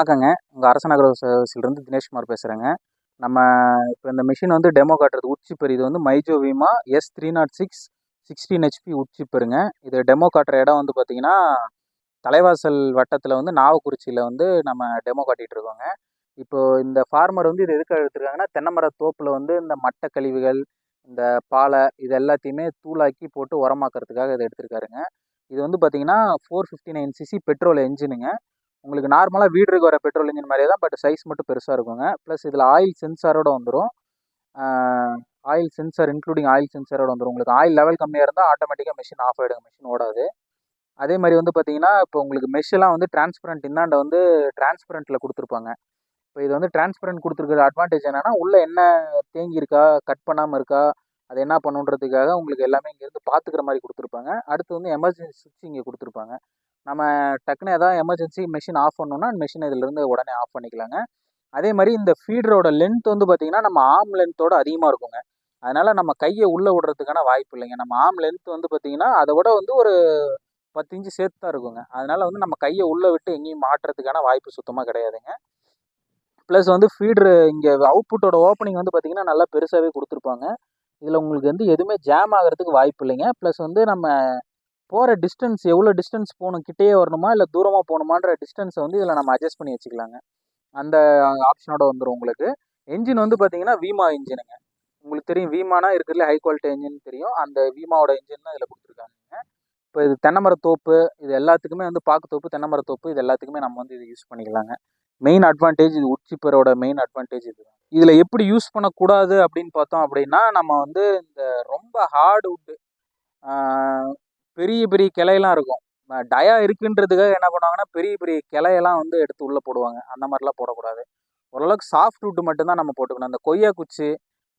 வணக்கங்க. உங்கள் அரசன் அக்ரோ சர்வீஸ்லேருந்து தினேஷ்குமார் பேசுகிறேங்க. நம்ம இப்போ இந்த மிஷின் வந்து டெமோ காட்டுறது உட்சிப்பர். இது வந்து மைஜோ வீமா S306 16 HP உட்சிப்பருங்க. இது டெமோ காட்டுற இடம் வந்து பார்த்திங்கன்னா தலைவாசல் வட்டத்தில் வந்து நாவக்குறிச்சியில் வந்து நம்ம டெமோ காட்டிகிட்டு இருக்கோங்க. இப்போது இந்த ஃபார்மர் வந்து இது எதுக்காக எடுத்துருக்காங்கன்னா, தென்னை மர தோப்பில் வந்து இந்த மட்டை கழிவுகள், இந்த பாலை இது எல்லாத்தையுமே தூளாக்கி போட்டு உரமாக்கிறதுக்காக இதை எடுத்துருக்காருங்க. இது வந்து பார்த்திங்கன்னா 459cc பெட்ரோல் என்ஜினுங்க. உங்களுக்கு நார்மலாக வீடுக்கு வர பெட்ரோல் இன்ஜின் மாதிரியே தான், பட் சைஸ் மட்டும் பெருசாக இருக்குங்க. ப்ளஸ் இதில் ஆயில் சென்சாரோட வந்துடும். ஆயில் சென்சார் இன்க்ளூடிங் ஆயில் சென்சாரோட வந்துடும். உங்களுக்கு ஆயில் லெவல் கம்மியாக இருந்தால் ஆட்டோமேட்டிக்காக மிஷின் ஆஃப் ஆகிடுங்க, மிஷின் ஓடாது. அதே மாதிரி வந்து பார்த்தீங்கன்னா, இப்போ உங்களுக்கு மெஷ்ஷெல்லாம் வந்து டிரான்ஸ்பரண்ட் இந்தாண்ட வந்து டிரான்ஸ்பரண்ட்டில் கொடுத்துருப்பாங்க. இப்போ இது வந்து டிரான்ஸ்பரண்ட் கொடுத்துருக்கிற அட்வான்டேஜ் என்னென்னா, உள்ளே என்ன தேங்கி இருக்கா, கட் பண்ணாமல் இருக்கா, அது என்ன பண்ணுன்றதுக்காக உங்களுக்கு எல்லாமே இங்கேருந்து பார்த்துக்கிற மாதிரி கொடுத்துருப்பாங்க. அடுத்து வந்து எமர்ஜென்சி சுவிட்ச் இங்கே கொடுத்துருப்பாங்க. நம்ம டக்குன்னு எதாவது எமர்ஜென்சி மெஷின் ஆஃப் பண்ணோன்னா மெஷின் இதிலேருந்து உடனே ஆஃப் பண்ணிக்கலாங்க. அதே மாதிரி இந்த ஃபீடரோட லென்த் வந்து பார்த்திங்கன்னா நம்ம ஆர்ம் லென்த்தோட அதிகமாக இருக்குங்க. அதனால் நம்ம கையை உள்ளே விடுறதுக்கான வாய்ப்பு இல்லைங்க. நம்ம ஆர்ம் லென்த் வந்து பார்த்திங்கன்னா அதை விட வந்து ஒரு 10 இன்ச்சு சேர்த்து தான் இருக்குங்க. அதனால் வந்து நம்ம கையை உள்ளே விட்டு எங்கேயும் மாட்டுறதுக்கான வாய்ப்பு சுத்தமாக கிடையாதுங்க. ப்ளஸ் வந்து ஃபீட்ரு இங்கே அவுட்புட்டோட ஓப்பனிங் வந்து பார்த்திங்கன்னா நல்லா பெருசாகவே கொடுத்துருப்பாங்க. இதில் உங்களுக்கு வந்து எதுவுமே ஜாம் ஆகிறதுக்கு வாய்ப்பு இல்லைங்க. ப்ளஸ் வந்து நம்ம போகிற டிஸ்டன்ஸ் எவ்வளோ டிஸ்டன்ஸ் போகணும், கிட்டேயே வரணுமா இல்லை தூரமாக போகணுமான்ற டிஸ்டன்ஸை வந்து இதில் நம்ம அட்ஜஸ்ட் பண்ணி வச்சுக்கலாங்க. அந்த ஆப்ஷனோட வந்துடும் உங்களுக்கு. என்ஜின் வந்து பார்த்தீங்கன்னா வீமா இன்ஜினுங்க. உங்களுக்கு தெரியும் வீமானா இருக்கிறதுல ஹை குவாலிட்டி என்ஜின் தெரியும். அந்த வீமாவோட இன்ஜின் தான் இதில் கொடுத்துருக்காங்க. இப்போ இது தென்னைமரத்தோப்பு, இது எல்லாத்துக்குமே வந்து பாக்குத்தோப்பு, தென்னைமரத்தோப்பு இது எல்லாத்துக்குமே நம்ம வந்து இது யூஸ் பண்ணிக்கலாங்க. மெயின் அட்வான்டேஜ் இது உட்சிப்பரோட மெயின் அட்வான்டேஜ் இது. இதில் எப்படி யூஸ் பண்ணக்கூடாது அப்படின்னு பார்த்தோம் அப்படின்னா, நம்ம வந்து இந்த ரொம்ப ஹார்டு வுட்டு பெரிய பெரிய கிளையெல்லாம் இருக்கும். டயா இருக்குன்றதுக்காக என்ன பண்ணுவாங்கன்னா, பெரிய பெரிய கிளையெல்லாம் வந்து எடுத்து உள்ளே போடுவாங்க. அந்த மாதிரிலாம் போடக்கூடாது. ஓரளவுக்கு சாஃப்ட் வுட்டு மட்டும்தான் நம்ம போட்டுக்கணும். அந்த கொய்யா குச்சி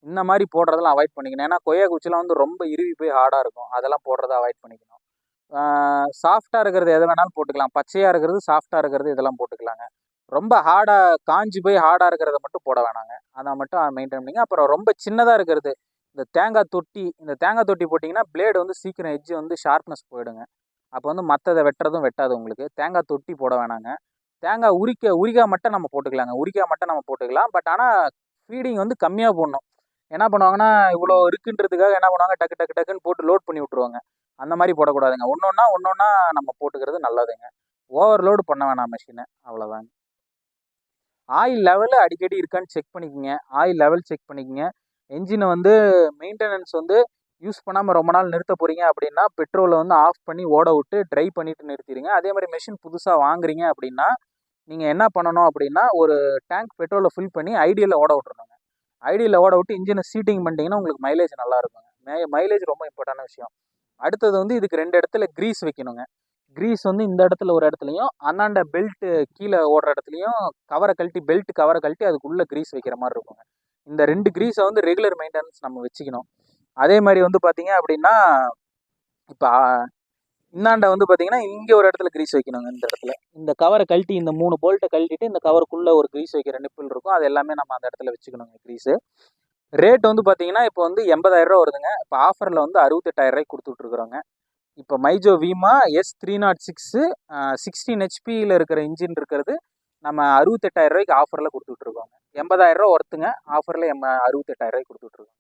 இந்த மாதிரி போடுறதெல்லாம் அவாய்ட் பண்ணிக்கணும். ஏன்னா கொய்யா குச்சிலாம் வந்து ரொம்ப இறுவி போய் ஹார்டாக இருக்கும். அதெல்லாம் போடுறத அவாய்ட் பண்ணிக்கணும். சாஃப்டாக இருக்கிறது எது வேணாலும் போட்டுக்கலாம். பச்சையாக இருக்கிறது, சாஃப்டாக இருக்கிறது இதெல்லாம் போட்டுக்கலாங்க. ரொம்ப ஹார்டாக காஞ்சி போய் ஹார்டாக இருக்கிறத மட்டும் போட வேணாங்க. அதை மட்டும் மெயின்டைன் பண்ணிங்க. அப்புறம் ரொம்ப சின்னதாக இருக்கிறது, இந்த தேங்காய் தொட்டி போட்டிங்கன்னா பிளேடு வந்து சீக்கிரம் எட்ஜ் வந்து ஷார்ப்னஸ் போயிடுங்க. அப்போ வந்து மற்றதை வெட்டுறதும் வெட்டாது உங்களுக்கு. தேங்காய் தொட்டி போட வேணாங்க. தேங்காய் உரிக்காய் மட்டும் நம்ம போட்டுக்கலாம். பட் ஆனால் ஃபீடிங் வந்து கம்மியாக போடணும். என்ன பண்ணுவாங்கன்னா, இவ்வளோ இருக்குன்றதுக்காக என்ன பண்ணுவாங்க, டக்குன்னு போட்டு லோட் பண்ணி விட்ருவாங்க. அந்த மாதிரி போடக்கூடாதுங்க. ஒன்றொன்னா நம்ம போட்டுக்கிறது நல்லதுங்க. ஓவர்லோடு பண்ண வேணாம் மெஷினை, அவ்வளோதாங்க. ஆயில் லெவலு அடிக்கடி இருக்கான்னு செக் பண்ணிக்கோங்க. என்ஜினை வந்து மெயின்டெனன்ஸ் வந்து யூஸ் பண்ணாமல் ரொம்ப நாள் நிறுத்த போகிறீங்க அப்படின்னா, பெட்ரோலை வந்து ஆஃப் பண்ணி ஓட விட்டு ட்ரை பண்ணிவிட்டு நிறுத்திடுங்க. அதே மாதிரி மெஷின் புதுசாக வாங்குறீங்க அப்படின்னா, நீங்கள் என்ன பண்ணணும் அப்படின்னா, ஒரு டேங்க் பெட்ரோலை ஃபில் பண்ணி ஐடியில் ஓட விட்றணுங்க. ஐடியில் ஓட விட்டு இன்ஜினை சீட்டிங் பண்ணிட்டீங்கன்னா உங்களுக்கு மைலேஜ் நல்லா இருக்குங்க. மைலேஜ் ரொம்ப இம்பார்ட்டன்டான விஷயம். அடுத்தது வந்து இதுக்கு 2 இடத்துல க்ரீஸ் வைக்கணுங்க. க்ரீஸ் வந்து இந்த இடத்துல ஒரு இடத்துலையும், அந்தாண்ட பெல்ட்டு கீழே ஓடுற இடத்துலையும் பெல்ட் கவரை கழட்டி அதுக்குள்ளே க்ரீஸ் வைக்கிற மாதிரி இருக்குங்க. இந்த 2 க்ரீஸை வந்து ரெகுலர் மெயின்டெனன்ஸ் நம்ம வச்சுக்கணும். அதே மாதிரி வந்து பார்த்தீங்க அப்படின்னா, இப்போ இந்தாண்ட வந்து பார்த்தீங்கன்னா இங்கே ஒரு இடத்துல க்ரீஸ் வைக்கணுங்க. இந்த இடத்துல இந்த கவரை கழட்டி இந்த 3 போல்ட்டை கழட்டிட்டு இந்த கவருக்குள்ளே ஒரு க்ரீஸ் வைக்கிற நிப்பிள் இருக்கும். அது எல்லாமே நம்ம அந்த இடத்துல வச்சுக்கணுங்க க்ரீஸு. ரேட் வந்து பார்த்தீங்கன்னா இப்போ வந்து 80,000 வருதுங்க. இப்போ ஆஃபரில் வந்து 68,000 கொடுத்துட்ருக்குறோங்க. இப்போ மைஜோ வீமா S306 16 HPயில் இருக்கிற இன்ஜின் இருக்கிறது நம்ம 68,000 ஆஃபரில் கொடுத்துட்ருக்கோங்க. 80,000 ஒர்த்துங்க. ஆஃபரில் 68,000 கொடுத்துட்ருக்கோம்.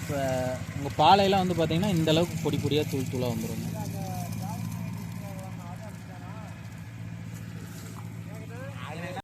இப்போ உங்கள் பாலையெல்லாம் வந்து பார்த்திங்கன்னா இந்த அளவுக்கு பொடி பொடியாக தூள் தூளாக வந்துடுங்க.